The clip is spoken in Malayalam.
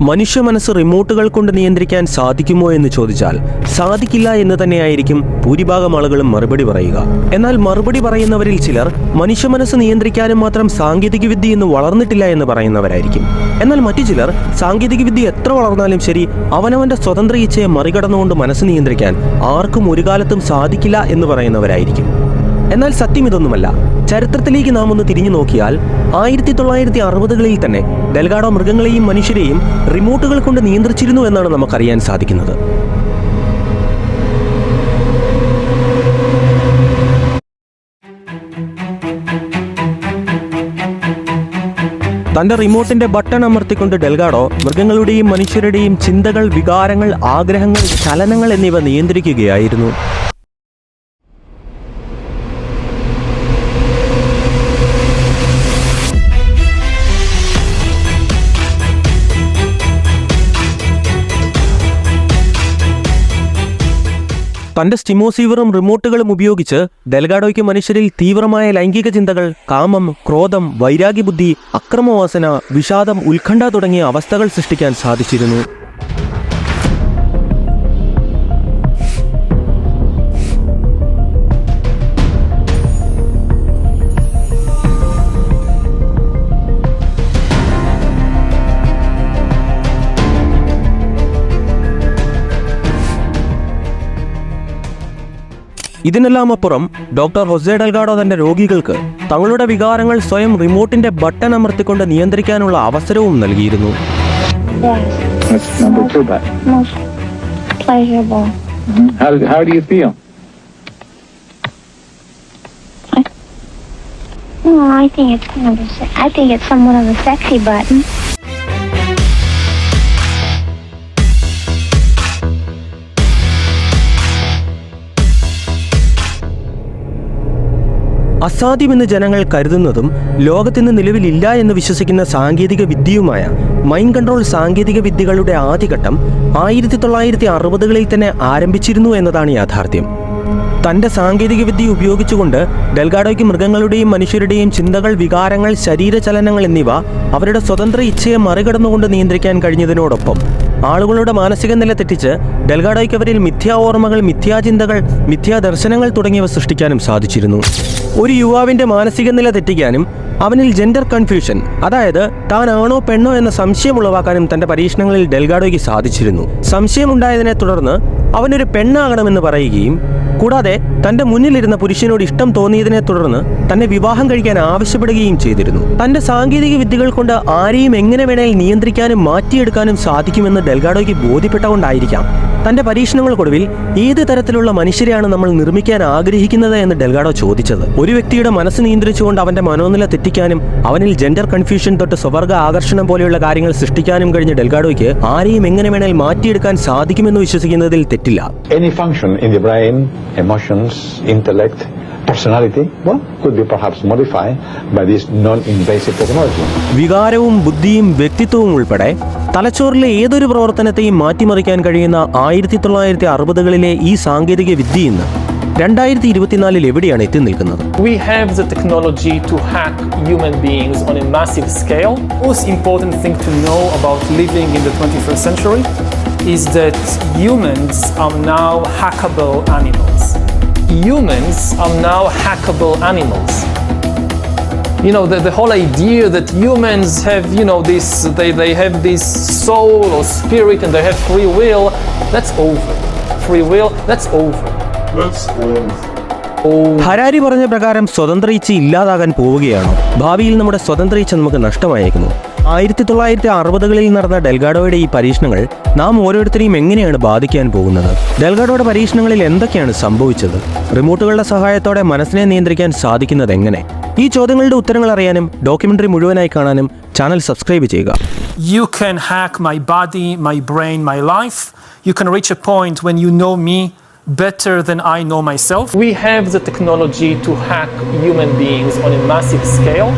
മനുഷ്യ മനസ്സ് റിമോട്ടുകൾ കൊണ്ട് നിയന്ത്രിക്കാൻ സാധിക്കുമോ എന്ന് ചോദിച്ചാൽ സാധിക്കില്ല എന്ന് തന്നെയായിരിക്കും ഭൂരിഭാഗം ആളുകളും മറുപടി പറയുക. എന്നാൽ മറുപടി പറയുന്നവരിൽ ചിലർ മനുഷ്യ മനസ്സ് നിയന്ത്രിക്കാനും മാത്രം സാങ്കേതികവിദ്യ ഇന്ന് വളർന്നിട്ടില്ല എന്ന് പറയുന്നവരായിരിക്കും. എന്നാൽ മറ്റു ചിലർ സാങ്കേതികവിദ്യ എത്ര വളർന്നാലും ശരി അവനവന്റെ സ്വതന്ത്ര ഇച്ഛയെ മറികടന്നുകൊണ്ട് മനസ്സ് നിയന്ത്രിക്കാൻ ആർക്കും ഒരു കാലത്തും സാധിക്കില്ല എന്ന് പറയുന്നവരായിരിക്കും. എന്നാൽ സത്യം ഇതൊന്നുമല്ല. ചരിത്രത്തിലേക്ക് നാം ഒന്ന് തിരിഞ്ഞു നോക്കിയാൽ 1960കളിൽ തന്നെ ഡെൽഗാഡോ മൃഗങ്ങളെയും മനുഷ്യരെയും റിമോട്ടുകൾ കൊണ്ട് നിയന്ത്രിച്ചിരുന്നു എന്നാണ് നമുക്കറിയാൻ സാധിക്കുന്നത്. തന്റെ റിമോട്ടിന്റെ ബട്ടൺ അമർത്തിക്കൊണ്ട് ഡെൽഗാഡോ മൃഗങ്ങളുടെയും മനുഷ്യരുടെയും ചിന്തകൾ, വികാരങ്ങൾ, ആഗ്രഹങ്ങൾ, ചലനങ്ങൾ എന്നിവ നിയന്ത്രിക്കുകയായിരുന്നു. തന്റെ സ്റ്റിമോസീവറും റിമോട്ടുകളും ഉപയോഗിച്ച് ഡെൽഗാഡോയ്ക്ക് മനുഷ്യരിൽ തീവ്രമായ ലൈംഗിക ചിന്തകൾ, കാമം, ക്രോധം, വൈരാഗ്യബുദ്ധി, അക്രമവാസന, വിഷാദം, ഉത്കണ്ഠ തുടങ്ങിയ അവസ്ഥകൾ സൃഷ്ടിക്കാൻ സാധിച്ചിരുന്നു. ഇതിനെല്ലാം അപ്പുറം ഡോക്ടർ ഹൊസെ ഡെൽഗാഡോ തന്റെ രോഗികൾക്ക് തങ്ങളുടെ വികാരങ്ങൾ സ്വയം റിമോട്ടിന്റെ ബട്ടൺ അമർത്തിക്കൊണ്ട് നിയന്ത്രിക്കാനുള്ള അവസരവും നൽകിയിരുന്നു. അസാധ്യമെന്ന് ജനങ്ങൾ കരുതുന്നതും ലോകത്തിന് നിലവിലില്ല എന്ന് വിശ്വസിക്കുന്ന സാങ്കേതിക വിദ്യയുമായ മൈൻഡ് കൺട്രോൾ സാങ്കേതിക വിദ്യകളുടെ ആദ്യഘട്ടം 1960കളിൽ തന്നെ ആരംഭിച്ചിരുന്നു എന്നതാണ് യാഥാർത്ഥ്യം. തന്റെ സാങ്കേതിക വിദ്യ ഉപയോഗിച്ചുകൊണ്ട് ഡെൽഗാഡോയ്ക്ക് മൃഗങ്ങളുടെയും മനുഷ്യരുടെയും ചിന്തകൾ, വികാരങ്ങൾ, ശരീരചലനങ്ങൾ എന്നിവ അവരുടെ സ്വതന്ത്ര ഇച്ഛയെ മറികടന്നുകൊണ്ട് നിയന്ത്രിക്കാൻ കഴിഞ്ഞതിനോടൊപ്പം ആളുകളുടെ മാനസിക നില തെറ്റിച്ച് ഡെൽഗാഡോയ്ക്ക് അവരിൽ മിഥ്യാ ഓർമ്മകൾ, മിഥ്യാചിന്തകൾ, മിഥ്യാദർശനങ്ങൾ തുടങ്ങിയവ സൃഷ്ടിക്കാനും സാധിച്ചിരുന്നു. ഒരു യുവാവിന്റെ മാനസിക നില തെറ്റിക്കാനും അവനിൽ ജെൻഡർ കൺഫ്യൂഷൻ, അതായത് താൻ ആണോ പെണ്ണോ എന്ന സംശയം ഉളവാക്കാനും തന്റെ പരീക്ഷണങ്ങളിൽ ഡെൽഗാഡോയ്ക്ക് സാധിച്ചിരുന്നു. സംശയമുണ്ടായതിനെ തുടർന്ന് അവനൊരു പെണ്ണാകണമെന്ന് പറയുകയും കൂടാതെ തന്റെ മുന്നിലിരുന്ന പുരുഷനോട് ഇഷ്ടം തോന്നിയതിനെ തുടർന്ന് തന്നെ വിവാഹം കഴിക്കാൻ ആവശ്യപ്പെടുകയും ചെയ്തിരുന്നു. തന്റെ സാങ്കേതിക വിദ്യകൾ കൊണ്ട് ആരെയും എങ്ങനെ വേണേൽ നിയന്ത്രിക്കാനും മാറ്റിയെടുക്കാനും സാധിക്കുമെന്ന് ഡെൽഗാഡോയ്ക്ക് ബോധ്യപ്പെട്ടുകൊണ്ടായിരിക്കാം തന്റെ പരീക്ഷണങ്ങൾക്കൊടുവിൽ ഏത് തരത്തിലുള്ള മനുഷ്യരെയാണ് നമ്മൾ നിർമ്മിക്കാൻ ആഗ്രഹിക്കുന്നത് എന്ന് ഡെൽഗാഡോ ചോദിച്ചത്. ഒരു വ്യക്തിയുടെ മനസ്സ് നിയന്ത്രിച്ചുകൊണ്ട് അവന്റെ മനോനില തെറ്റിക്കാനും അവനിൽ ജെൻഡർ കൺഫ്യൂഷൻ തൊട്ട് സ്വവർഗ ആകർഷണം പോലെയുള്ള കാര്യങ്ങൾ സൃഷ്ടിക്കാനും കഴിഞ്ഞ ഡെൽഗാഡോയ്ക്ക് ആരെയും എങ്ങനെ വേണേൽ മാറ്റിയെടുക്കാൻ സാധിക്കുമെന്ന് വിശ്വസിക്കുന്നതിൽ തെറ്റില്ല. Any function in the brain, emotions, intellect, personality, could be perhaps modified by this non-invasive technology. വികാരവും ബുദ്ധിയും വ്യക്തിത്വവും ഉൾപ്പെടെ തലച്ചോറിലെ ഏതൊരു പ്രവർത്തനത്തെയും മാറ്റിമറിക്കാൻ കഴിയുന്ന 1960കളിലെ ഈ സാങ്കേതിക വിദ്യ ഇന്ന് 2024 എവിടെയാണ് എത്തി നിൽക്കുന്നത്? We have the technology to hack human beings on a massive scale. Most important thing to know about living in the 21st century is that humans are now hackable animals. Humans are now hackable animals. You know, the whole idea that humans have, this, they have this soul or spirit and they have free will, that's over. Free will, that's over. Harari പറഞ്ഞ പ്രകാരം സ്വതന്ത്ര ഇച്ഛ ഇല്ലാതാകാൻ പോവുകയാണോ? ഭാവിയിൽ നമ്മുടെ സ്വതന്ത്ര ഇച്ഛ നമുക്ക് നഷ്ടമായേക്കുമോ? 1960കളിൽ നടന്ന ഡെൽഗാഡോയുടെ ഈ പരീക്ഷണങ്ങൾ നാം ഓരോരുത്തരെയും എങ്ങനെയാണ് ബാധിക്കാൻ പോകുന്നത്? ഡെൽഗാഡോയുടെ പരീക്ഷണങ്ങളിൽ എന്തൊക്കെയാണ് സംഭവിച്ചത്? റിമോട്ടുകളുടെ സഹായത്തോടെ മനസ്സിനെ നിയന്ത്രിക്കാൻ സാധിക്കുന്നത് എങ്ങനെ? ഈ ചോദ്യങ്ങളുടെ ഉത്തരങ്ങൾ അറിയാനും ഡോക്യുമെന്ററി മുഴുവനായി കാണാനും ചാനൽ സബ്സ്ക്രൈബ് ചെയ്യുക. You can hack my body, my brain, my life. You can reach a point when you know me better than I know myself. We have the technology to hack human beings on a massive scale.